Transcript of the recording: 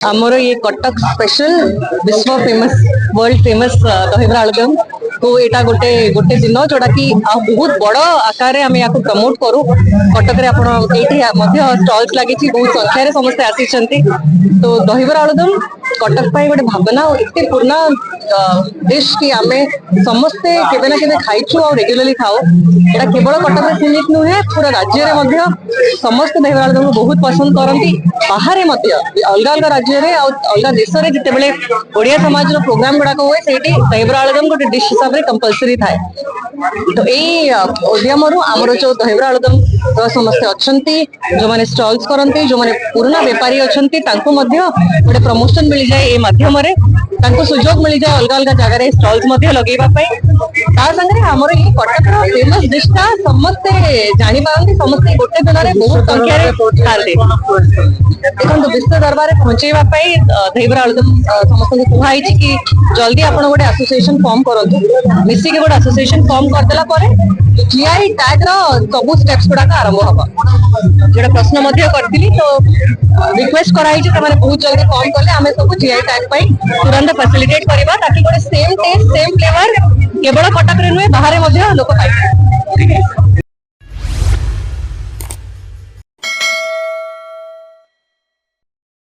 आमर ये कटक स्पेशल विश्व फेमस वर्ल्ड फेमस दहीबरा आलुदम तो यहाँ गोटे गोटे दिन जोटा कि बहुत बड़ आकार आम या प्रमोट करूँ कटक स्टॉल्स लगी बहुत संख्यार समस्ते आसी तो दहीबरा आलुदम कटक गोटे भावना और एत पुराना डिश कि आम समस्ते केवे ना केवे खाइछु और रेगुलरली खाओ यहाँ केवल कटक सीमित नुहे पूरा राज्य में समस्त दहीबरा आलुदम को बहुत पसंद करती बाहर अलग अलग राज्य अलग देश में जिते ओडिया समाज प्रोग्राम गुड़ाक हुए से दहीबरा आलुदम गोटे डिश हिसाब से कंपलसरी थाए तो यही उद्यम आमर जो दहीबरा आलुदम समस्ते अच्छा जो मैंने स्टॉल्स करते जो मैंने पुराना बेपारी अच्छा गोटे प्रमोशन मिल जाए ये मध्यम सुजोग मिल जाए अलग अलग जगह स्टॉल्स लगेवाई सागे आमर ये कटक फेमस डिशटा समस्ते जानी पारती समस्ते गोटे दिन में बहुत संख्यार खाते देखो विश्व दरबार पहुंचाई दहीबरा आलुदम समस्त कहुई कि जल्दी आप गोटे एसोसिएशन फॉर्म करूँ मिसिक गोटे एसोसिएशन फॉर्म करदेला जीआई टैग सब स्टेप्स गुड़ाक आरंभ हम जो प्रश्न करी तो रिक्वेस्ट कराई बहुत जल्दी फॉर्म कले आम सब जीआई टैग तुरंत फैसिलिटेट करवा ताकि गोटे सेम टेस्ट सेम फ्लेवर केवल कटक नुहे बाहर लोक पाए।